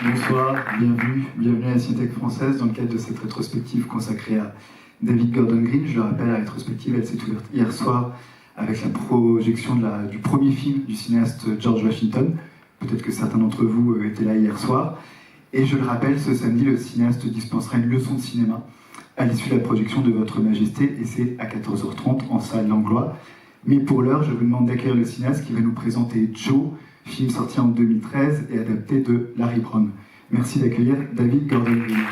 Bonsoir, bienvenue à la Cinémathèque française dans le cadre de cette rétrospective consacrée à David Gordon Green. Je le rappelle, la rétrospective, elle s'est ouverte hier soir avec la projection du premier film du cinéaste George Washington. Peut-être que certains d'entre vous étaient là hier soir. Et je le rappelle, ce samedi, le cinéaste dispensera une leçon de cinéma à l'issue de la projection de Votre Majesté, et c'est à 14h30 en salle Langlois. Mais pour l'heure, je vous demande d'accueillir le cinéaste qui va nous présenter Joe, film sorti en 2013 et adapté de Larry Brown. Merci d'accueillir David Gordon Green.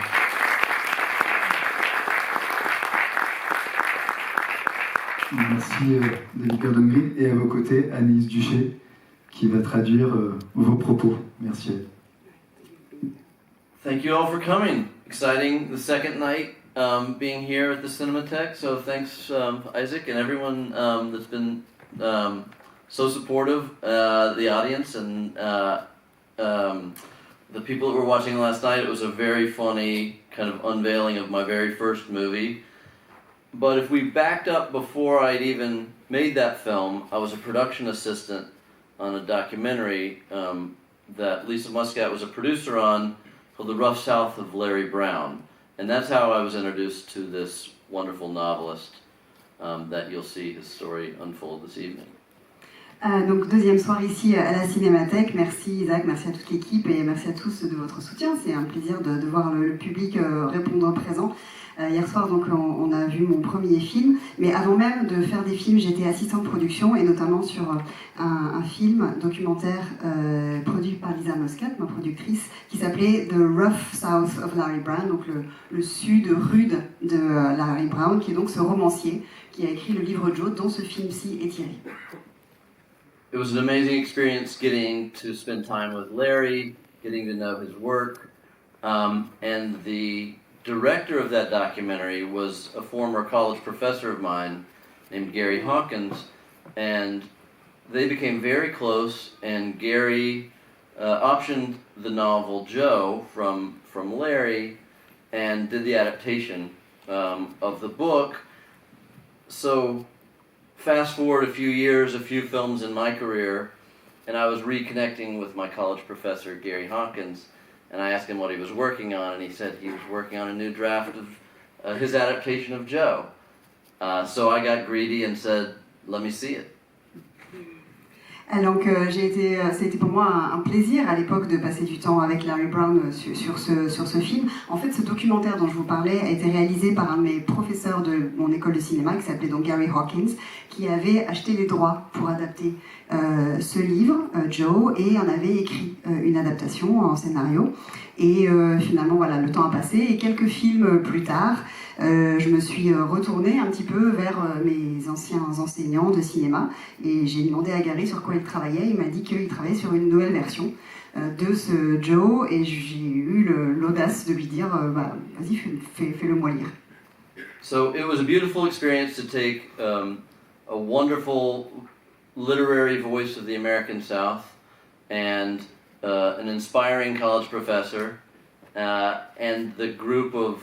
Merci David Gordon Green, et à vos côtés Anaïs Duchet qui va traduire vos propos. Merci. Thank you all for coming. Exciting, the second night being here at the Cinémathèque. So thanks Isaac and everyone that's been so supportive, the audience and the people that were watching last night. It was a very funny kind of unveiling of my very first movie. But if we backed up before I'd even made that film, I was a production assistant on a documentary that Lisa Muscat was a producer on, called The Rough South of Larry Brown. And that's how I was introduced to this wonderful novelist that you'll see his story unfold this evening. Donc deuxième soir ici à la Cinémathèque. Merci Isaac, merci à toute l'équipe et merci à tous de votre soutien. C'est un plaisir de voir le public répondant présent. Hier soir, donc, on a vu mon premier film, mais avant même de faire des films, j'étais assistante de production et notamment sur un film documentaire produit par Lisa Muscat, ma productrice, qui s'appelait The Rough South of Larry Brown, donc le sud rude de Larry Brown, qui est donc ce romancier qui a écrit le livre Joe, dont ce film-ci est tiré. It was an amazing experience getting to spend time with Larry, getting to know his work, and the director of that documentary was a former college professor of mine named Gary Hawkins, and they became very close, and Gary optioned the novel Joe from Larry and did the adaptation of the book. So fast forward a few years, a few films in my career, and I was reconnecting with my college professor, Gary Hawkins, and I asked him what he was working on, and he said he was working on a new draft of his adaptation of Joe. So I got greedy and said, let me see it. Donc c'était pour moi un plaisir à l'époque de passer du temps avec Larry Brown sur ce film. En fait, ce documentaire dont je vous parlais a été réalisé par un de mes professeurs de mon école de cinéma qui s'appelait donc Gary Hawkins, qui avait acheté les droits pour adapter ce livre, Joe, et en avait écrit une adaptation en scénario. Et finalement, voilà, le temps a passé et quelques films plus tard, je me suis retournée un petit peu vers mes anciens enseignants de cinéma et j'ai demandé à Gary sur quoi il travaillait. Il m'a dit qu'il travaillait sur une nouvelle version de ce Joe et j'ai eu l'audace de lui dire vas-y, fais-le moi lire. So it was a beautiful experience to take a wonderful literary voice of the American South and an inspiring college professor and the group of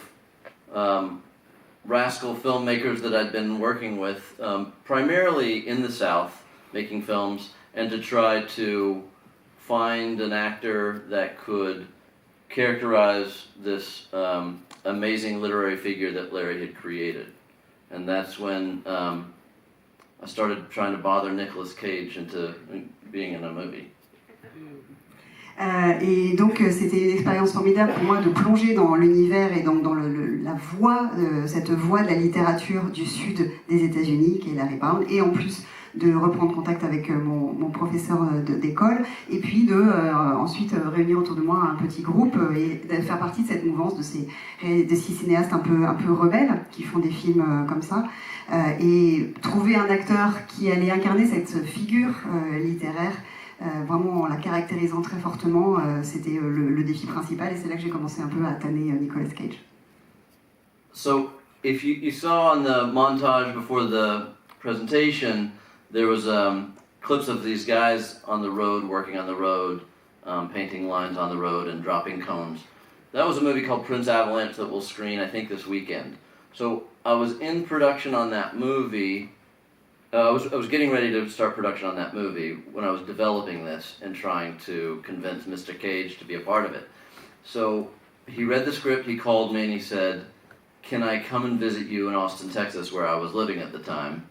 rascal filmmakers that I'd been working with, primarily in the South, making films, and to try to find an actor that could characterize this amazing literary figure that Larry had created. And that's when I started trying to bother Nicolas Cage into being in a movie. Et donc c'était une expérience formidable pour moi de plonger dans l'univers et dans la voie, cette voie de la littérature du sud des États-Unis, qui est Larry Brown, et en plus de reprendre contact avec mon professeur d'école, et puis ensuite réunir autour de moi un petit groupe et de faire partie de cette mouvance de ces cinéastes un peu rebelles qui font des films comme ça, et trouver un acteur qui allait incarner cette figure littéraire. Vraiment en la caractérisant très fortement, c'était le défi principal et c'est là que j'ai commencé un peu à tanner Nicolas Cage. So, if you saw on the montage before the presentation, there was clips of these guys on the road, working on the road, painting lines on the road and dropping cones. That was a movie called Prince Avalanche that will screen, I think, this weekend. So I was in production on that movie. I was getting ready to start production on that movie when I was developing this and trying to convince Mr. Cage to be a part of it. So he read the script, he called me and he said, "Can I come and visit you in Austin, Texas, where I was living at the time?"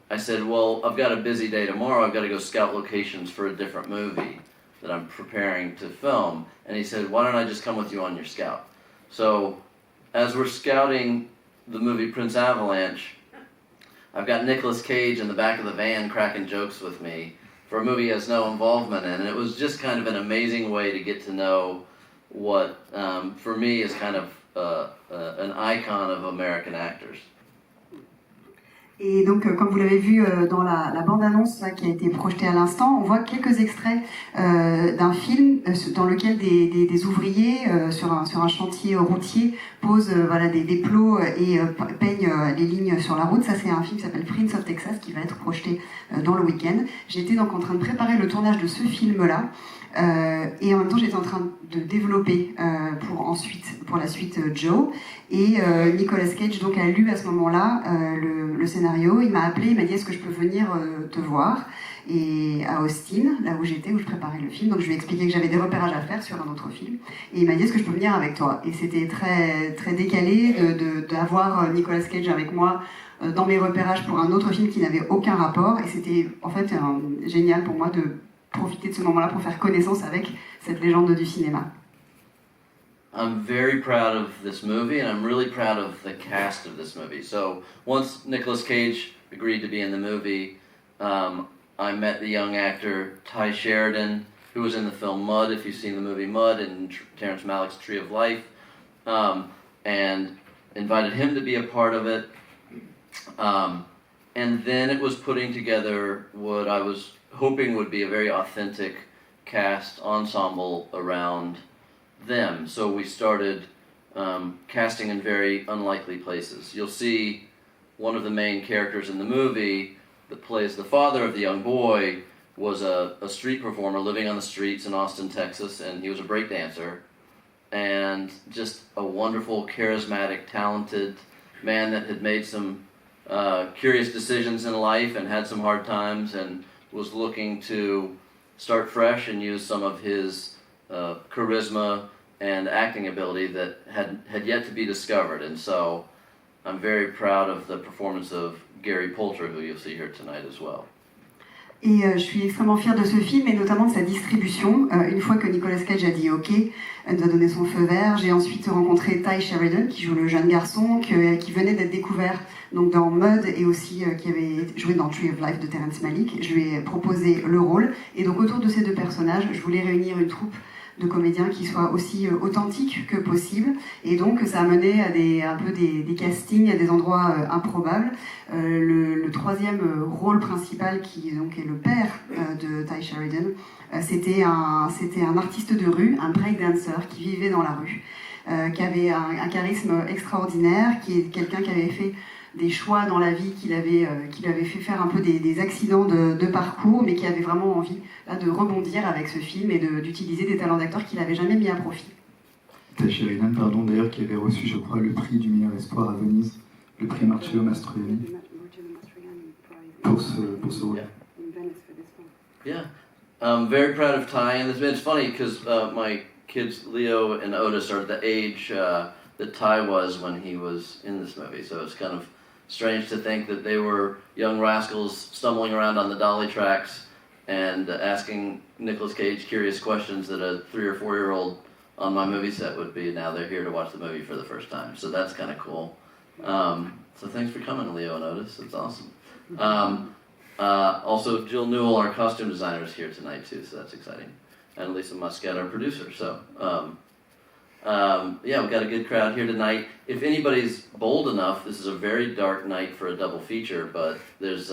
I said, "Well, I've got a busy day tomorrow. I've got to go scout locations for a different movie that I'm preparing to film." And he said, "Why don't I just come with you on your scout?" So as we're scouting the movie Prince Avalanche, I've got Nicolas Cage in the back of the van cracking jokes with me for a movie he has no involvement in. And it was just kind of an amazing way to get to know what, for me, is kind of an icon of American actors. Et donc, comme vous l'avez vu dans la bande-annonce là, qui a été projetée à l'instant, on voit quelques extraits d'un film dans lequel des ouvriers sur un chantier routier posent voilà, des plots et peignent les lignes sur la route. Ça, c'est un film qui s'appelle Prince of Texas, qui va être projeté dans le week-end. J'étais donc en train de préparer le tournage de ce film-là. Et en même temps, j'étais en train de développer pour la suite Joe. Et Nicolas Cage donc a lu à ce moment-là le scénario. Il m'a appelé, il m'a dit est-ce que je peux venir te voir et à Austin, là où j'étais, où je préparais le film. Donc je lui ai expliqué que j'avais des repérages à faire sur un autre film. Et il m'a dit est-ce que je peux venir avec toi? Et c'était très, très décalé d'avoir Nicolas Cage avec moi dans mes repérages pour un autre film qui n'avait aucun rapport. Et c'était en fait génial pour moi de profiter de ce moment-là pour faire connaissance avec cette légende du cinéma. I'm very proud of this movie, and I'm really proud of the cast of this movie. So once Nicolas Cage agreed to be in the movie, I met the young actor Tye Sheridan, who was in the film Mud, if you've seen the movie Mud, and Terrence Malick's Tree of Life, and invited him to be a part of it. And then it was putting together what I was hoping would be a very authentic cast ensemble around them. So we started casting in very unlikely places. You'll see one of the main characters in the movie that plays the father of the young boy was a street performer living on the streets in Austin, Texas, and he was a break dancer. And just a wonderful, charismatic, talented man that had made some curious decisions in life and had some hard times and was looking to start fresh and use some of his charisma and acting ability that had yet to be discovered. And so I'm very proud of the performance of Gary Poulter, who you'll see here tonight as well. Et je suis extrêmement fière de ce film et notamment de sa distribution. Une fois que Nicolas Cage a dit OK, elle nous a donné son feu vert, j'ai ensuite rencontré Tye Sheridan qui joue le jeune garçon qui venait d'être découvert donc dans Mud et aussi qui avait joué dans Tree of Life de Terrence Malick. Je lui ai proposé le rôle et donc autour de ces deux personnages, je voulais réunir une troupe de comédiens qui soient aussi authentiques que possible. Et donc ça a mené à un peu des castings à des endroits improbables. Le troisième rôle principal, qui donc est le père de Tye Sheridan, c'était un artiste de rue, un breakdancer qui vivait dans la rue, qui avait un charisme extraordinaire, qui est quelqu'un qui avait fait des choix dans la vie qui l'avait fait faire un peu des accidents de parcours, mais qui avait vraiment envie là, de rebondir avec ce film et d'utiliser des talents d'acteur qu'il n'avait jamais mis à profit. Tye Sheridan, pardon, d'ailleurs, qui avait reçu, je crois, le prix du meilleur espoir à Venise, le prix Marcello-Mastroianni, pour ce rôle. Yeah, I'm very proud of Tye, and it's funny because my kids Leo and Otis are the age that Tye was when he was in this movie, so it's kind of strange to think that they were young rascals stumbling around on the dolly tracks and asking Nicolas Cage curious questions that a 3 or 4 year old on my movie set would be. Now they're here to watch the movie for the first time, so that's kind of cool. So thanks for coming, Leo and Otis. It's awesome. Also, Jill Newell, our costume designer, is here tonight too, so that's exciting. And Lisa Muscat, our producer. So, yeah, we've got a good crowd here tonight. If anybody's bold enough, this is a very dark night for a double feature, but there's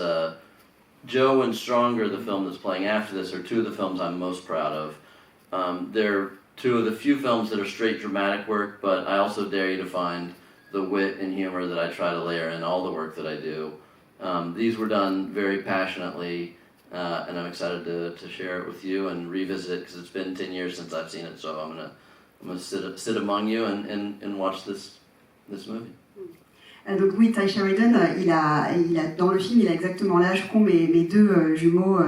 Joe and Stronger, the film that's playing after this, are two of the films I'm most proud of. They're two of the few films that are straight dramatic work, but I also dare you to find the wit and humor that I try to layer in all the work that I do. These were done very passionately, and I'm excited to share it with you and revisit it because it's been 10 years since I've seen it, so I'm gonna sit among you and watch this movie. Donc oui, Tye Sheridan, dans le film, il a exactement l'âge qu'ont mes deux jumeaux,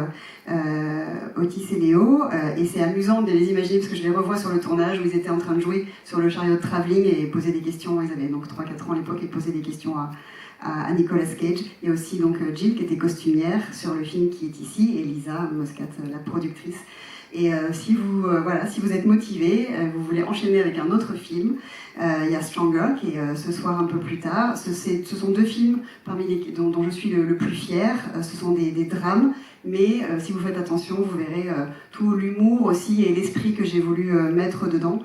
Otis et Léo, et c'est amusant de les imaginer parce que je les revois sur le tournage où ils étaient en train de jouer sur le chariot de travelling et poser des questions. Ils avaient donc 3-4 ans à l'époque et posaient des questions à Nicolas Cage. Il y a aussi donc Jill qui était costumière sur le film qui est ici, et Lisa Moscat, la productrice. Et si vous êtes motivé, vous voulez enchaîner avec un autre film, il y a Stronger qui est ce soir un peu plus tard. Ce sont deux films dont je suis le plus fier. Ce sont des drames, mais si vous faites attention, vous verrez tout l'humour aussi et l'esprit que j'ai voulu mettre dedans,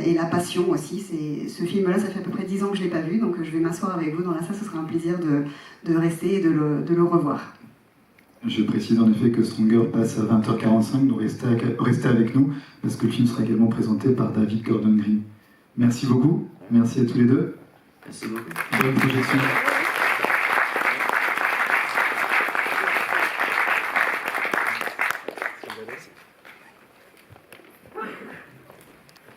et la passion aussi. Ce film-là, ça fait à peu près 10 ans que je ne l'ai pas vu, donc je vais m'asseoir avec vous dans la salle, ce sera un plaisir de rester et de le revoir. Je précise en effet que Stronger passe à 20h45, donc restez avec nous, parce que le film sera également présenté par David Gordon Green. Merci beaucoup, merci à tous les deux. Merci beaucoup. Bonne projection.